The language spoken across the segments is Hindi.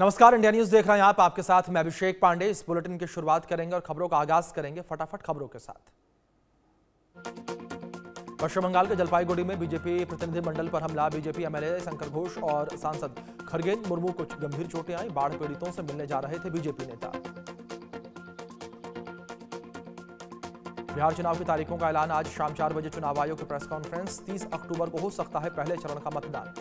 नमस्कार, इंडिया न्यूज देख रहे हैं आप। आपके साथ मैं अभिषेक पांडे। इस बुलेटिन की शुरुआत करेंगे और खबरों का आगाज करेंगे फटाफट खबरों के साथ। पश्चिम बंगाल के जलपाईगुड़ी में बीजेपी प्रतिनिधिमंडल पर हमला। बीजेपी एमएलए शंकर घोष और सांसद खरगेन मुर्मू को गंभीर चोटें आई। बाढ़ पीड़ितों से मिलने जा रहे थे बीजेपी नेता। बिहार चुनाव की तारीखों का ऐलान। आज शाम 4 बजे चुनाव आयोग की प्रेस कॉन्फ्रेंस। 30 अक्टूबर को हो सकता है पहले चरण का मतदान।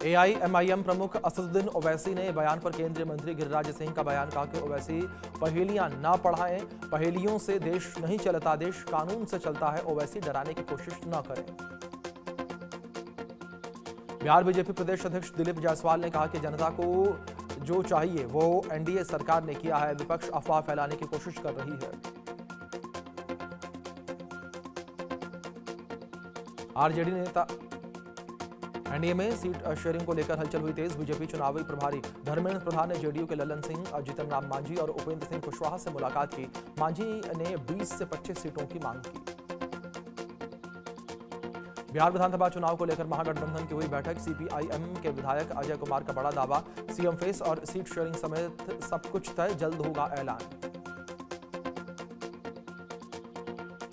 एआईएमआईएम प्रमुख असदुद्दीन ओवैसी ने बयान पर केंद्रीय मंत्री गिरिराज सिंह का बयान। कहा कि ओवैसी पहेलियां ना पढ़ाएं, पहेलियों से देश नहीं चलता, देश कानून से चलता है। ओवैसी डराने की कोशिश न करें। बिहार बीजेपी प्रदेश अध्यक्ष दिलीप जायसवाल ने कहा कि जनता को जो चाहिए वो एनडीए सरकार ने किया है। विपक्ष अफवाह फैलाने की कोशिश कर रही है। आरजेडी नेता एनडीए में सीट शेयरिंग को लेकर हलचल हुई तेज। बीजेपी चुनावी प्रभारी धर्मेंद्र प्रधान ने जेडीयू के ललन सिंह, जीतन राम मांझी और उपेंद्र सिंह कुशवाहा से मुलाकात की। मांझी ने 20 से 25 सीटों की मांग की। बिहार विधानसभा चुनाव को लेकर महागठबंधन की हुई बैठक। सीपीआईएम के विधायक अजय कुमार का बड़ा दावा। सीएम फेस और सीट शेयरिंग समेत सब कुछ तय, जल्द होगा ऐलान।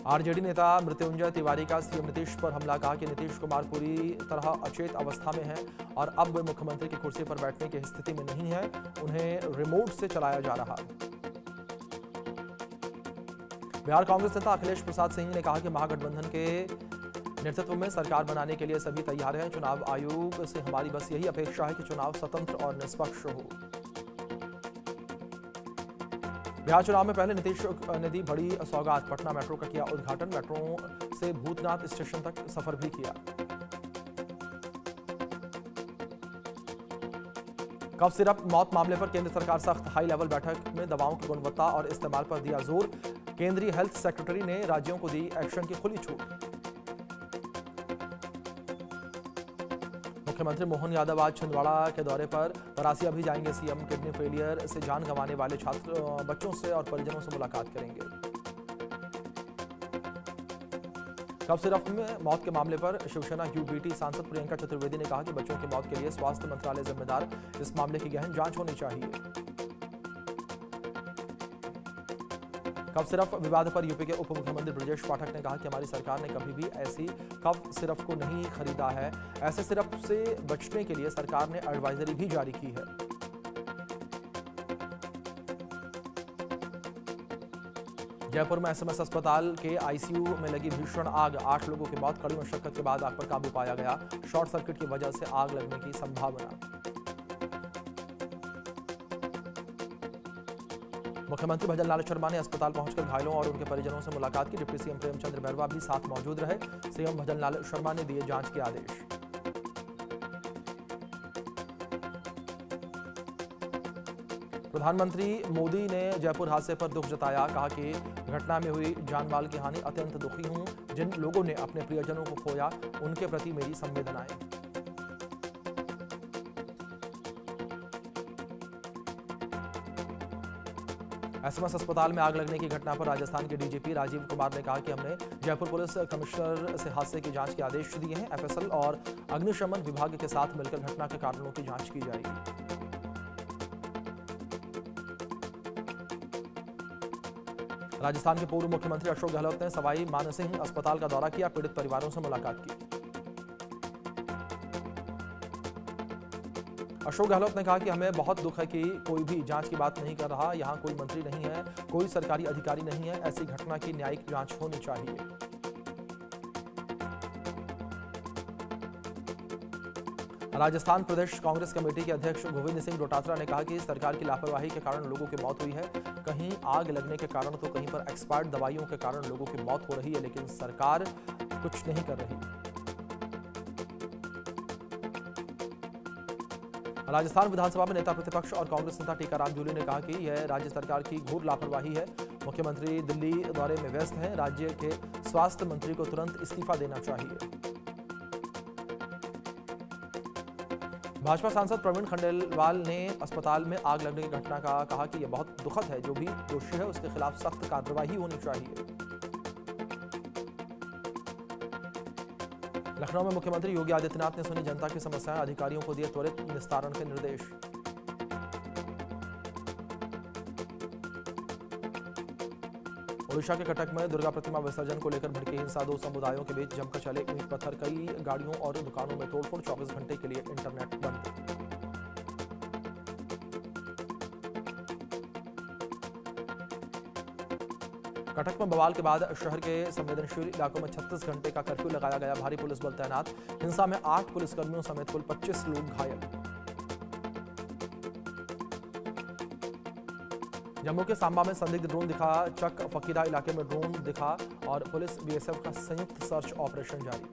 आरजेडी नेता मृत्युंजय तिवारी का सीएम नीतीश पर हमला। कहा कि नीतीश कुमार पूरी तरह अचेत अवस्था में हैं और अब वे मुख्यमंत्री की कुर्सी पर बैठने की स्थिति में नहीं है। उन्हें रिमोट से चलाया जा रहा। बिहार कांग्रेस नेता अखिलेश प्रसाद सिंह ने कहा कि महागठबंधन के नेतृत्व में सरकार बनाने के लिए सभी तैयार हैं। चुनाव आयोग से हमारी बस यही अपेक्षा है कि चुनाव स्वतंत्र और निष्पक्ष हो। बिहार चुनाव में पहले नीतीश ने दी बड़ी सौगात। पटना मेट्रो का किया उद्घाटन। मेट्रो से भूतनाथ स्टेशन तक सफर भी किया। कफ सिरप मौत मामले पर केंद्र सरकार सख्त। हाई लेवल बैठक में दवाओं की गुणवत्ता और इस्तेमाल पर दिया जोर। केंद्रीय हेल्थ सेक्रेटरी ने राज्यों को दी एक्शन की खुली छूट। मुख्यमंत्री मोहन यादव आज छिंदवाड़ा के दौरे पर। परासिया भी जाएंगे सीएम। किडनी फेलियर से जान गंवाने वाले बच्चों से और परिजनों से मुलाकात करेंगे। कफ सिरप में मौत के मामले पर शिवसेना यूबीटी सांसद प्रियंका चतुर्वेदी ने कहा कि बच्चों की मौत के लिए स्वास्थ्य मंत्रालय जिम्मेदार। इस मामले की गहन जांच होनी चाहिए। कफ सिरप विवाद पर यूपी के उप मुख्यमंत्री ब्रजेश पाठक ने कहा कि हमारी सरकार ने कभी भी ऐसी कफ सिरप को नहीं खरीदा है। ऐसे सिरप से बचने के लिए सरकार ने एडवाइजरी भी जारी की है। जयपुर में एसएमएस अस्पताल के आईसीयू में लगी भीषण आग। 8 लोगों की मौत। कड़ी मशक्कत के बाद आग पर काबू पाया गया। शॉर्ट सर्किट की वजह से आग लगने की संभावना। मुख्यमंत्री भजन लाल शर्मा ने अस्पताल पहुंचकर घायलों और उनके परिजनों से मुलाकात की। डिप्टी सीएम प्रेमचंद्र बैरवा भी साथ मौजूद रहे। सीएम भजन लाल शर्मा ने दिए जांच के आदेश। प्रधानमंत्री मोदी ने जयपुर हादसे पर दुख जताया। कहा कि घटना में हुई जान माल की हानि अत्यंत दुखी हूं। जिन लोगों ने अपने प्रियजनों को खोया उनके प्रति मेरी संवेदनाएं। एसएमएस अस्पताल में आग लगने की घटना पर राजस्थान के डीजीपी राजीव कुमार ने कहा कि हमने जयपुर पुलिस कमिश्नर से हादसे की जांच के आदेश दिए हैं। एफएसएल और अग्निशमन विभाग के साथ मिलकर घटना के कारणों की जांच की जाएगी। राजस्थान के पूर्व मुख्यमंत्री अशोक गहलोत ने सवाई मानसिंह अस्पताल का दौरा किया। पीड़ित परिवारों से मुलाकात की। अशोक गहलोत ने कहा कि हमें बहुत दुख है कि कोई भी जांच की बात नहीं कर रहा। यहां कोई मंत्री नहीं है, कोई सरकारी अधिकारी नहीं है। ऐसी घटना की न्यायिक जांच होनी चाहिए। राजस्थान प्रदेश कांग्रेस कमेटी के अध्यक्ष गोविंद सिंह डोटासरा ने कहा कि सरकार की लापरवाही के कारण लोगों की मौत हुई है। कहीं आग लगने के कारण तो कहीं पर एक्सपायर्ड दवाइयों के कारण लोगों की मौत हो रही है, लेकिन सरकार कुछ नहीं कर रही। राजस्थान विधानसभा में नेता प्रतिपक्ष और कांग्रेस नेता टीकाराम जूली ने कहा कि यह राज्य सरकार की घोर लापरवाही है। मुख्यमंत्री दिल्ली दौरे में व्यस्त हैं। राज्य के स्वास्थ्य मंत्री को तुरंत इस्तीफा देना चाहिए। भाजपा सांसद प्रवीण खंडेलवाल ने अस्पताल में आग लगने की घटना का कहा कि यह बहुत दुखद है। जो भी दोषी है उसके खिलाफ सख्त कार्रवाई होनी चाहिए। लखनऊ में मुख्यमंत्री योगी आदित्यनाथ ने सुनी जनता की समस्याएं, अधिकारियों को दिए त्वरित निस्तारण के निर्देश। ओडिशा के कटक में दुर्गा प्रतिमा विसर्जन को लेकर भड़की हिंसा, दो समुदायों के बीच जमकर चले ईंट पत्थर, कई गाड़ियों और दुकानों में तोड़फोड़, 24 घंटे के लिए इंटरनेट बंद। कटक में बवाल के बाद शहर के संवेदनशील इलाकों में 36 घंटे का कर्फ्यू लगाया गया, भारी पुलिस बल तैनात। हिंसा में 8 पुलिसकर्मियों समेत कुल 25 लोग घायल। जम्मू के सांबा में संदिग्ध ड्रोन दिखा, चक फकीरा इलाके में ड्रोन दिखा और पुलिस बीएसएफ का संयुक्त सर्च ऑपरेशन जारी।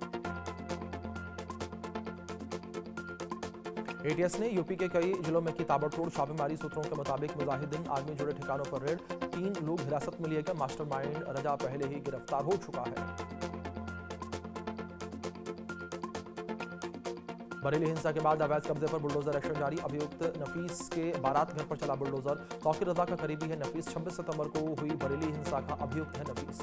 एटीएस ने यूपी के कई जिलों में की ताबड़तोड़ छापेमारी, सूत्रों के मुताबिक मुजाहिदीन आर्मी जुड़े ठिकानों पर रेड, 3 लोग हिरासत में लिए गए। मास्टरमाइंड रजा पहले ही गिरफ्तार हो चुका है। बरेली हिंसा के बाद अवैध कब्जे पर बुलडोजर एक्शन जारी, अभियुक्त नफीस के बारात घर पर चला बुलडोजर। तौकीर रजा का करीबी है नफीस, 26 सितंबर को हुई बरेली हिंसा का अभियुक्त है नफीस।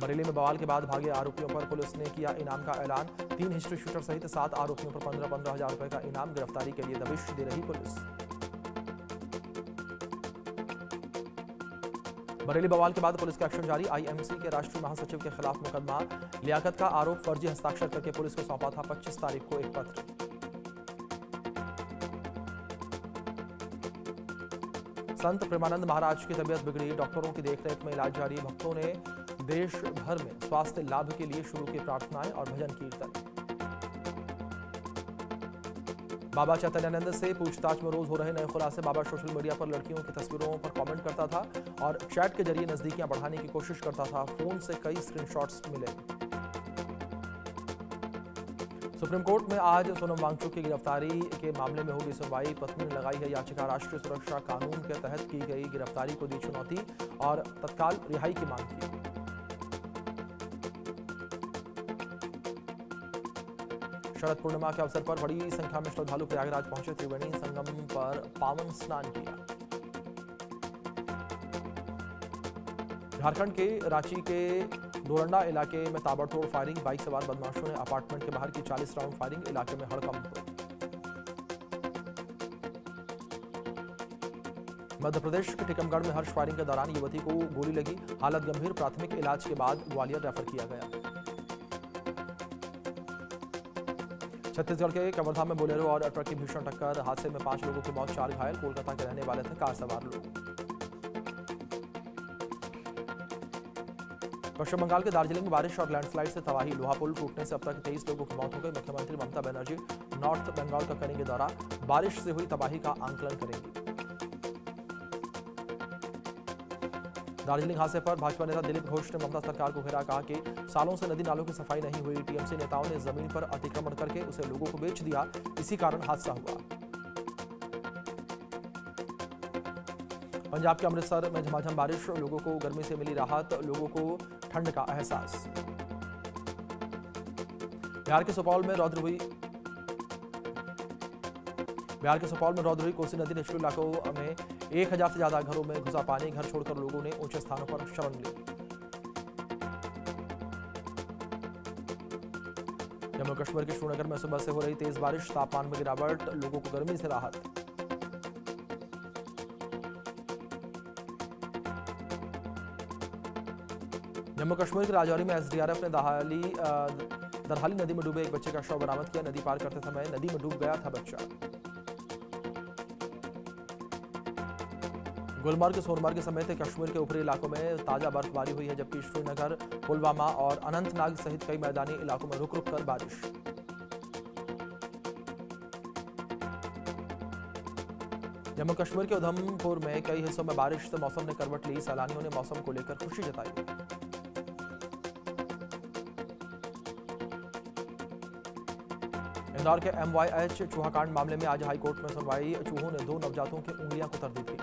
बरेली में बवाल के बाद भागे आरोपियों पर पुलिस ने किया इनाम का ऐलान, 3 हिस्ट्री शूटर सहित 7 आरोपियों पर 15-15 हजार रुपए का इनाम, गिरफ्तारी के लिए दबिश दे रही पुलिस। बरेली बवाल के बाद पुलिस का एक्शन जारी, आईएमसी के राष्ट्रीय महासचिव के खिलाफ मुकदमा, लियाकत का आरोप, फर्जी हस्ताक्षर करके पुलिस को सौंपा था 25 तारीख को एक पत्र। संत प्रेमानंद महाराज की तबीयत बिगड़ी, डॉक्टरों की देखरेख में इलाज जारी। भक्तों ने देश भर में स्वास्थ्य लाभ के लिए शुरू की प्रार्थनाएं और भजन कीर्तन। बाबा चैतन्यानंद से पूछताछ में रोज हो रहे नए खुलासे, बाबा सोशल मीडिया पर लड़कियों की तस्वीरों पर कमेंट करता था और चैट के जरिए नजदीकियां बढ़ाने की कोशिश करता था, फोन से कई स्क्रीनशॉट्स मिले। सुप्रीम कोर्ट में आज सोनम वांगचुक की गिरफ्तारी के मामले में होगी सुनवाई, पत्नी ने लगाई है याचिका, राष्ट्रीय सुरक्षा कानून के तहत की गई गिरफ्तारी को दी चुनौती और तत्काल रिहाई की मांग की। शरद पूर्णिमा के अवसर पर बड़ी संख्या में श्रद्धालु प्रयागराज पहुंचे, त्रिवेणी संगम पर पावन स्नान किया। झारखंड के रांची के डोरंडा इलाके में ताबड़तोड़ फायरिंग, बाइक सवार बदमाशों ने अपार्टमेंट के बाहर की 40 राउंड फायरिंग, इलाके में हड़कंप। मध्य प्रदेश के टीकमगढ़ में हर्ष फायरिंग के दौरान युवती को गोली लगी, हालत गंभीर, प्राथमिक इलाज के बाद ग्वालियर रेफर किया गया। छत्तीसगढ़ के कवर्धा में बोलेरो और ट्रक की भीषण टक्कर, हादसे में 5 लोगों की मौत, 4 घायल, कोलकाता के रहने वाले थे कार सवार लोग। पश्चिम बंगाल के दार्जिलिंग में बारिश और लैंडस्लाइड से तबाही, लोहा पुल टूटने से अब तक 23 लोगों की मौत हो गई। मुख्यमंत्री ममता बनर्जी नॉर्थ बंगाल का करेंगे दौरा, बारिश से हुई तबाही का आंकलन करेंगी। दार्जिलिंग हादसे पर भाजपा नेता दिलीप घोष ने ममता सरकार को घेरा, कहा कि सालों से नदी नालों की सफाई नहीं हुई, टीएमसी नेताओं ने जमीन पर अतिक्रमण करके उसे लोगों को बेच दिया, इसी कारण हादसा हुआ। पंजाब के अमृतसर में झमाझम बारिश, लोगों को गर्मी से मिली राहत, लोगों को ठंड का एहसास। बिहार के सुपौल में रौद्र हुई कोसी नदी, निचले इलाकों में 1000 से ज्यादा घरों में घुसा पानी, घर छोड़कर लोगों ने ऊंचे स्थानों पर शरण ली। जम्मू कश्मीर के श्रीनगर में सुबह से हो रही तेज बारिश, तापमान में गिरावट, लोगों को गर्मी से राहत। जम्मू कश्मीर के राजौरी में एसडीआरएफ ने दरहाली नदी में डूबे एक बच्चे का शव बरामद किया, नदी पार करते समय नदी में डूब गया था बच्चा। गुलमर्ग, सोनमर्ग समेत कश्मीर के ऊपरी इलाकों में ताजा बर्फबारी हुई है, जबकि श्रीनगर, पुलवामा और अनंतनाग सहित कई मैदानी इलाकों में रुक-रुक कर बारिश। जम्मू कश्मीर के उधमपुर में कई हिस्सों में बारिश से मौसम ने करवट ली, सैलानियों ने मौसम को लेकर खुशी जताई। इंदौर के MYH चूहाकांड मामले में आज हाईकोर्ट में सुनवाई, चूहों ने 2 नवजातों की उंगलियां कुतर दी थी।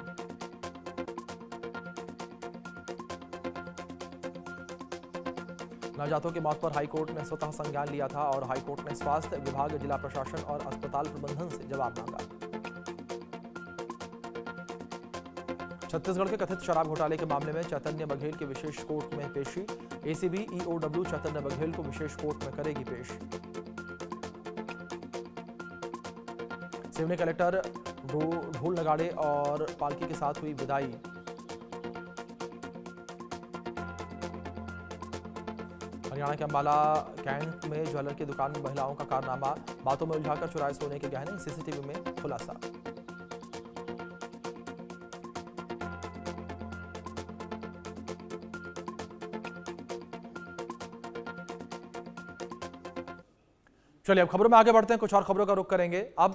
नवजातों की मौत पर हाईकोर्ट ने स्वतः संज्ञान लिया था और हाईकोर्ट ने स्वास्थ्य विभाग, जिला प्रशासन और अस्पताल प्रबंधन से जवाब मांगा। छत्तीसगढ़ के कथित शराब घोटाले के मामले में चैतन्य बघेल की विशेष कोर्ट में पेशी। एसीबी ईओडब्ल्यू चैतन्य बघेल को विशेष कोर्ट में करेगी पेश। सिवनी कलेक्टर ढोल नगाड़े और पालकी के साथ हुई विदाई। हरियाणा के अंबाला कैंट में ज्वेलर की दुकान में महिलाओं का कारनामा, बातों में उलझाकर चुराए सोने के गहने, सीसीटीवी में खुलासा। चलिए अब खबरों में आगे बढ़ते हैं, कुछ और खबरों का रुख करेंगे। अब